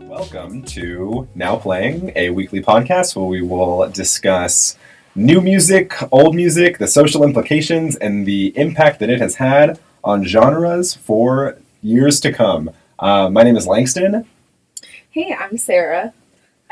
Welcome to Now Playing, a weekly podcast where we will discuss new music, old music, the social implications, and the impact that it has had on genres for years to come. My name is Langston. Hey, I'm Sarah.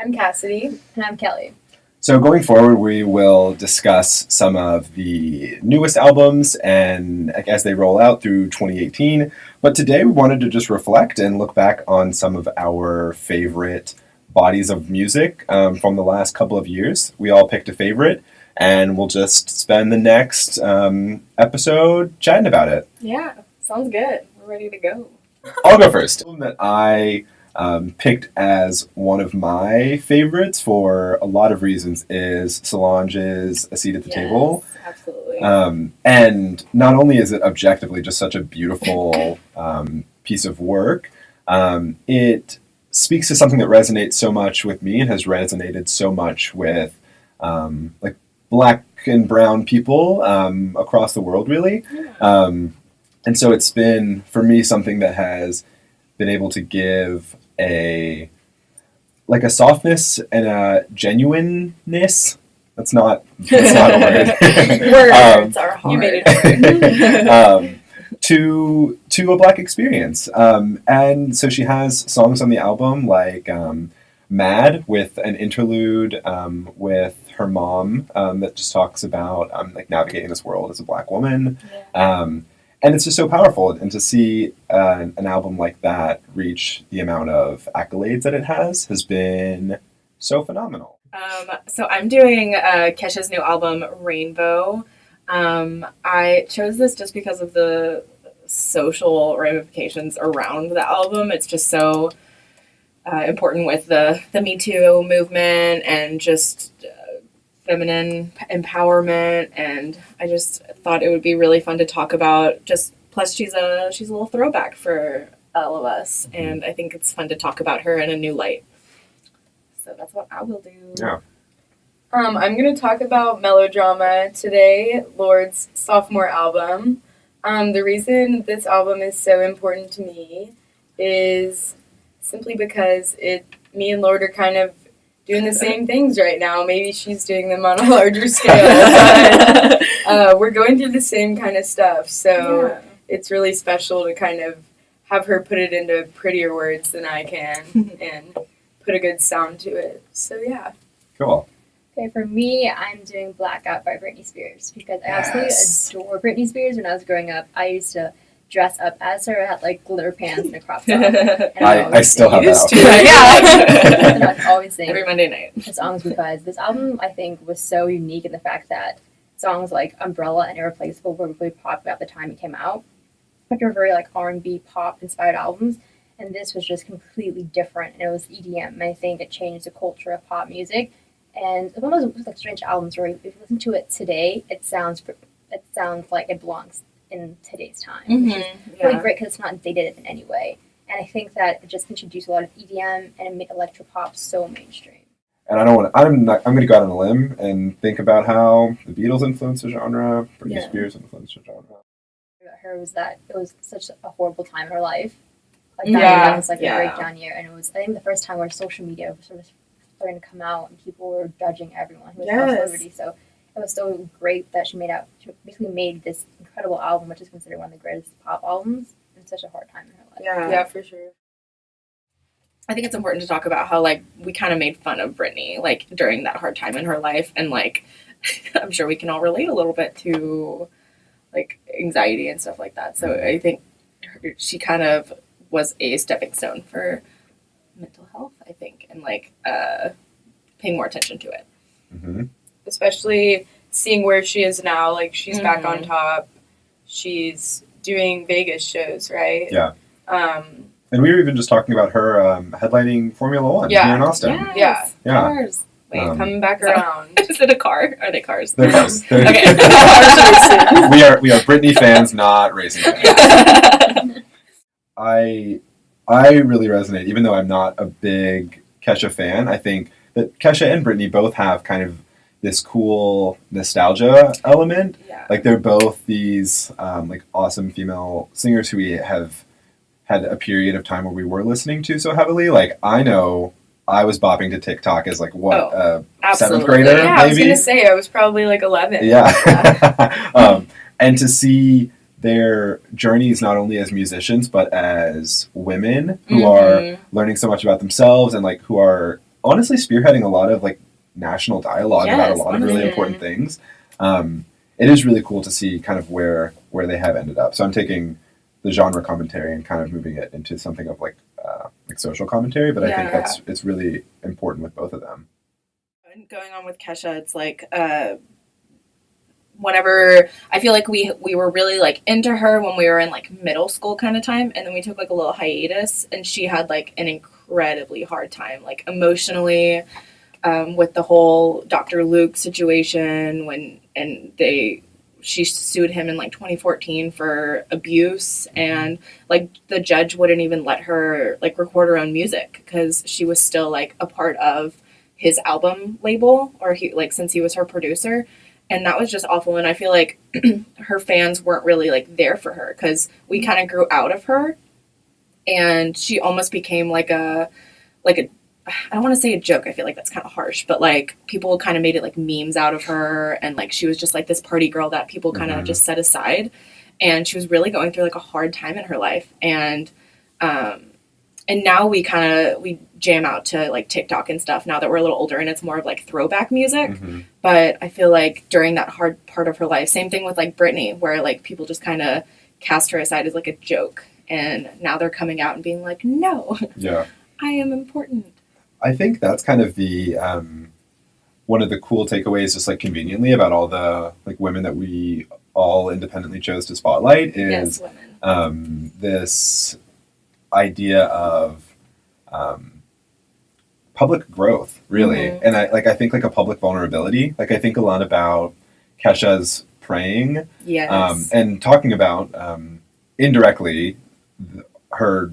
I'm Cassidy. And I'm Kelly. So going forward, we will discuss some of the newest albums and as they roll out through 2018. But today we wanted to just reflect and look back on some of our favorite bodies of music from the last couple of years. We all picked a favorite, and we'll just spend the next episode chatting about it. Yeah, sounds good. We're ready to go. I'll go first. The album that I picked as one of my favorites for a lot of reasons is Solange's A Seat at the Table. Absolutely. And not only is it objectively just such a beautiful piece of work, it speaks to something that resonates so much with me and has resonated so much with like Black and brown people across the world, really. Yeah. And so it's been, for me, something that has been able to give a softness and a genuineness. That's not a word. Words are hard. You made it hard. To a Black experience. And so she has songs on the album like Mad, with an interlude with her mom that just talks about like navigating this world as a Black woman. Yeah. And it's just so powerful, and to see an album like that reach the amount of accolades that it has been so phenomenal. So I'm doing Kesha's new album, Rainbow. I chose this just because of the social ramifications around the album. It's just so important with the Me Too movement and just feminine empowerment, and I just thought it would be really fun to talk about. Just plus she's a little throwback for all of us, and I think it's fun to talk about her in a new light. So that's what I will do. Yeah. I'm going to talk about Melodrama today, Lorde's sophomore album. The reason this album is so important to me is simply because me and Lorde are kind of doing the same things right now. Maybe she's doing them on a larger scale, but we're going through the same kind of stuff. So It's really special to kind of have her put it into prettier words than I can and put a good sound to it. So yeah. Cool. Okay, for me, I'm doing Blackout by Britney Spears because I absolutely adore Britney Spears. When I was growing up, I used to dress up as her. I had like glitter pants and a crop top. And I still have that outfit. Yeah. And I'd always sing Every Monday night. songs because this album, I think, was so unique in the fact that songs like Umbrella and Irreplaceable were really popular at the time it came out. Like they were very like R&B pop inspired albums, and this was just completely different. And it was EDM, and I think it changed the culture of pop music. And it's one of those like strange albums where if you listen to it today, it sounds like it belongs in today's time, which is really great because it's not dated in any way. And I think that it just introduced a lot of EDM and it made electropop so mainstream. And I'm going to go out on a limb and think about how the Beatles influenced the genre, Britney Spears influenced the genre. Her was that it was such a horrible time in her life. Like that was like a breakdown year, and it was I think the first time where social media was sort of starting to come out and people were judging everyone who was a celebrity. So it was so great that she basically made this incredible album, which is considered one of the greatest pop albums in such a hard time in her life. Yeah, for sure. I think it's important to talk about how like we kind of made fun of Britney like during that hard time in her life, and like I'm sure we can all relate a little bit to like anxiety and stuff like that. So I think she kind of was a stepping stone for mental health, I think, and like paying more attention to it. Mm-hmm. Especially seeing where she is now. Like she's back on top. She's doing Vegas shows, right? Yeah. And we were even just talking about her headlining Formula One here in Austin. Yes. Yeah. Cars. Wait, coming back around. Is it a car? Are they cars? They're cars. Okay. we are Britney fans, not racing fans. I really resonate, even though I'm not a big Kesha fan. I think that Kesha and Britney both have kind of this cool nostalgia element. Yeah. Like they're both these like awesome female singers who we have had a period of time where we were listening to so heavily. Like, I know I was bopping to TikTok as like what seventh absolutely. grader, Yeah, I was maybe. gonna say I was probably like 11. Yeah. And to see their journeys not only as musicians but as women who are learning so much about themselves and like who are honestly spearheading a lot of like national dialogue about a Yes, lot of really honestly. important things. It is really cool to see kind of where they have ended up. So I'm taking the genre commentary and kind of moving it into something of like social commentary, but I think Yeah. it's really important with both of them. And going on with Kesha, it's like whenever I feel like we were really like into her when we were in like middle school kind of time, and then we took like a little hiatus, and she had like an incredibly hard time like emotionally with the whole Dr. Luke situation she sued him in like 2014 for abuse, and like the judge wouldn't even let her like record her own music because she was still like a part of his album label, or he like since he was her producer, and that was just awful. And I feel like her fans weren't really like there for her because we kind of grew out of her, and she almost became like a I don't want to say a joke. I feel like that's kind of harsh, but like people kind of made it like memes out of her, and like she was just like this party girl that people kind of just set aside, and she was really going through like a hard time in her life, and now we jam out to like TikTok and stuff now that we're a little older, and it's more of like throwback music. But I feel like during that hard part of her life, same thing with like Britney, where like people just kind of cast her aside as like a joke, and now they're coming out and being like, no, Yeah. I am important. I think that's kind of the one of the cool takeaways, just like conveniently about all the like women that we all independently chose to spotlight is Yes, women. this idea of public growth, really, and I think like a public vulnerability. Like I think a lot about Kesha's praying, Yes. and talking about indirectly her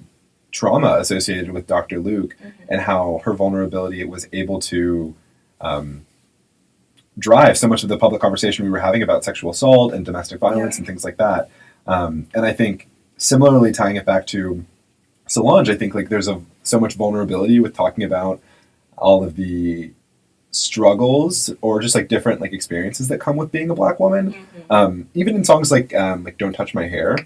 trauma associated with Dr. Luke and how her vulnerability was able to drive so much of the public conversation we were having about sexual assault and domestic violence and things like that. And I think similarly tying it back to Solange, I think like there's so much vulnerability with talking about all of the struggles or just like different like experiences that come with being a Black woman. Even in songs like Don't Touch My Hair,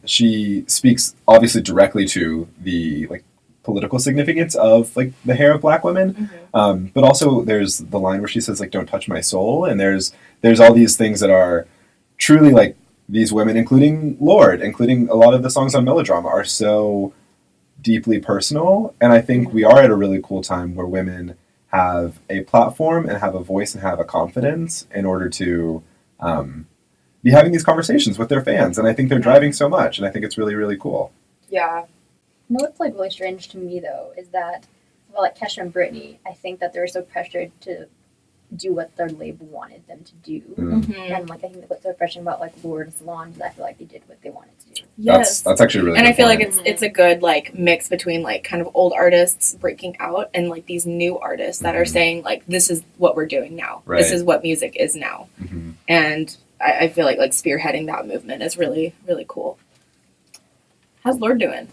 she speaks obviously directly to the like political significance of like the hair of Black women, but also there's the line where she says like, "Don't touch my soul," and there's all these things that are truly like these women, including Lorde, including a lot of the songs on Melodrama, are so deeply personal. And I think we are at a really cool time where women have a platform and have a voice and have a confidence in order to be having these conversations with their fans. And I think they're driving so much, and I think it's really, really cool. Yeah. You know what's like really strange to me though is that, well, like Kesha and Britney, I think that they're so pressured to do what their label wanted them to do, and like I think what's so frustrating about like Lorde and Solange is I feel like they did what they wanted to do. Yes. That's actually a really And good I feel point. like it's a good like mix between like kind of old artists breaking out and like these new artists that are saying like, this is what we're doing now. Right. This is what music is now. And I feel like spearheading that movement is really, really cool. How's Lorde doing?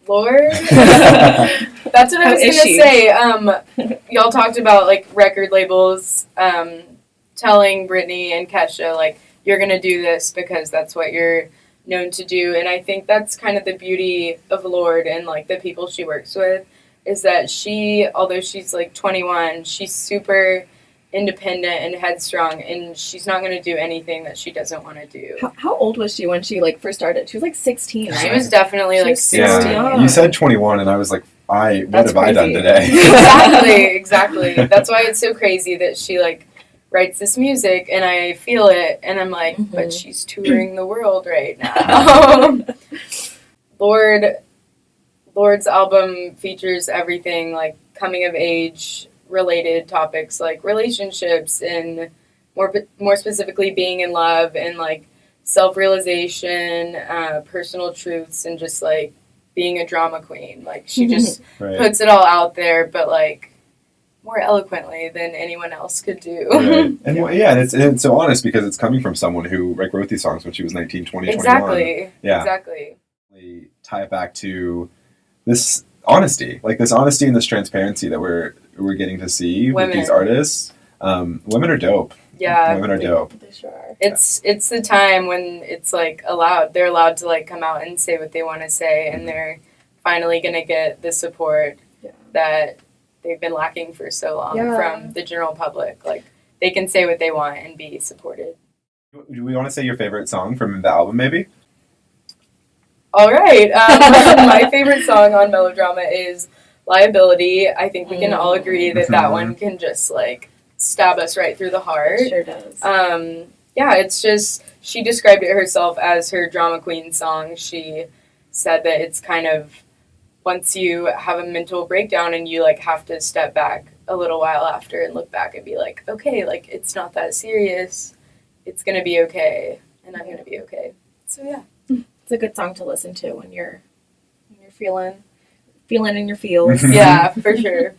Lorde? That's what I How was is gonna she? say. Y'all talked about like record labels telling Britney and Kesha like, you're gonna do this because that's what you're known to do. And I think that's kind of the beauty of Lorde and like the people she works with is that she, although she's like 21, she's super independent and headstrong, and she's not going to do anything that she doesn't want to do. How old was she when she like first started? She was like 16, right? She was definitely like She's so 16. young. You said 21, and I was like, what That's have I done crazy. today? Exactly. That's why it's so crazy that she like writes this music and I feel it and I'm like, but she's touring the world right now. Lorde's album features everything like coming of age related topics like relationships and more specifically being in love and like self-realization, personal truths, and just like being a drama queen. Like she just Right. puts it all out there, but like more eloquently than anyone else could do. Right. And and it's so honest because it's coming from someone who like wrote these songs when she was 19, 20, 21. Exactly. Yeah. Exactly. tie it back to this honesty, like this honesty and this transparency that we're getting to see with these Women. artists. Women are dope. Yeah, Women are dope. They sure are. it's the time when it's like allowed. They're allowed to like come out and say what they want to say, and they're finally gonna get the support Yeah. that they've been lacking for so long Yeah. from the general public. Like they can say what they want and be supported. Do we want to say your favorite song from the album, maybe? All right, my favorite song on Melodrama is "Liability." I think we can all agree that that one can just like stab us right through the heart. It sure does. Yeah, it's just, she described it herself as her drama queen song. She said that it's kind of, once you have a mental breakdown and you like have to step back a little while after and look back and be like, okay, like it's not that serious. It's gonna be okay, and I'm gonna be okay. So yeah. It's a good song to listen to when you're feeling in your feels. Yeah, for sure.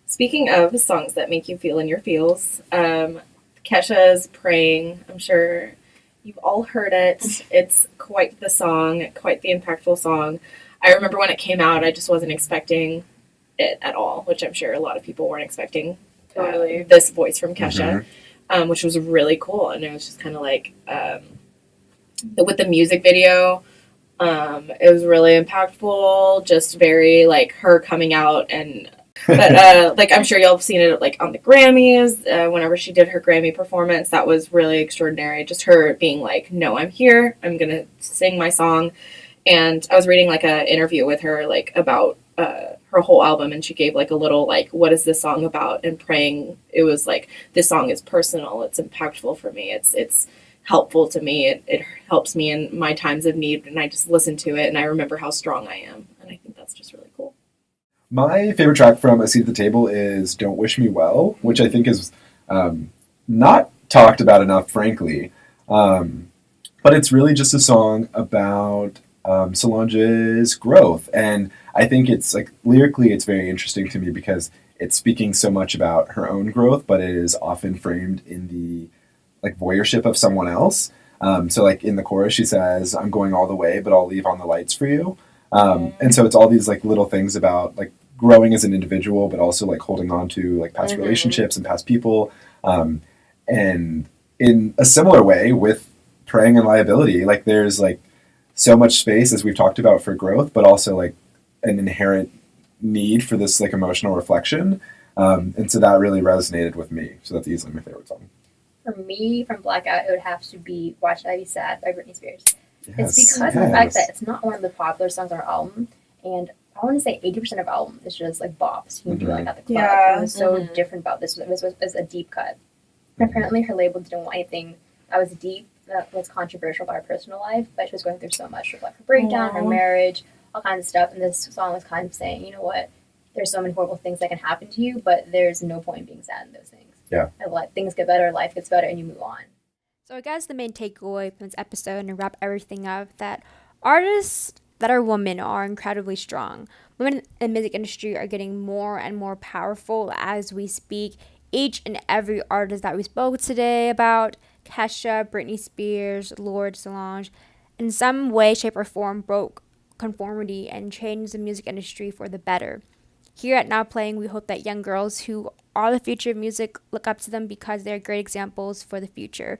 Speaking of songs that make you feel in your feels, Kesha's Praying. I'm sure you've all heard it. It's quite the song, quite the impactful song. I remember when it came out, I just wasn't expecting it at all, which I'm sure a lot of people weren't expecting. Totally. This voice from Kesha, which was really cool. And it was just kind of like, with the music video, it was really impactful, just very like her coming out and but like I'm sure y'all have seen it like on the Grammys, whenever she did her Grammy performance. That was really extraordinary, just her being like, no, I'm here, I'm gonna sing my song. And I was reading like an interview with her like about her whole album, and she gave like a little like, what is this song about? And Praying, it was like, this song is personal, it's impactful for me, it's helpful to me, it helps me in my times of need, and I just listen to it and I remember how strong I am, and I think that's just really cool. My favorite track from A Seat at the Table is Don't Wish Me Well, which I think is not talked about enough, frankly. But it's really just a song about Solange's growth. And I think it's like lyrically, it's very interesting to me because it's speaking so much about her own growth, but it is often framed in the like voyeurship of someone else. So like in the chorus, she says, I'm going all the way, but I'll leave on the lights for you. And so it's all these like little things about like growing as an individual, but also like holding on to like past relationships and past people. And in a similar way with Praying and Liability, like there's like so much space, as we've talked about, for growth, but also like an inherent need for this like emotional reflection. And so that really resonated with me. So that's easily my favorite song. For me, from Blackout, it would have to be Why Should I Be Sad by Britney Spears. Yes, It's because of the fact that it's not one of the popular songs on our album, and I want to say 80% of our album is just like bops you can do like at the club. Yeah. It was so different about this. This was a deep cut. Apparently, her label didn't want anything that was deep, that was controversial about her personal life, but she was going through so much with like her breakdown, her marriage, all kinds of stuff. And this song was kind of saying, you know what, there's so many horrible things that can happen to you, but there's no point in being sad in those things. Yeah. And like things get better, life gets better, and you move on. So I guess the main takeaway from this episode, and to wrap everything up, that artists that are women are incredibly strong. Women in the music industry are getting more and more powerful as we speak. Each and every artist that we spoke today about, Kesha, Britney Spears, Lorde, Solange, in some way, shape, or form broke conformity and changed the music industry for the better. Here at Now Playing, we hope that young girls who are the future of music look up to them because they're great examples for the future.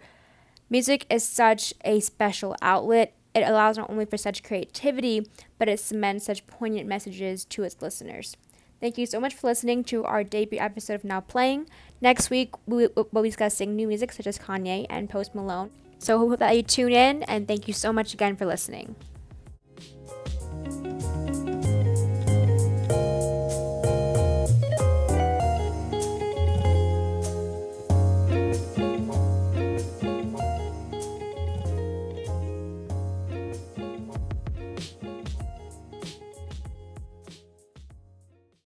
Music is such a special outlet. It allows not only for such creativity, but it cements such poignant messages to its listeners. Thank you so much for listening to our debut episode of Now Playing. Next week, we'll be discussing new music such as Kanye and Post Malone. So hope that you tune in, and thank you so much again for listening.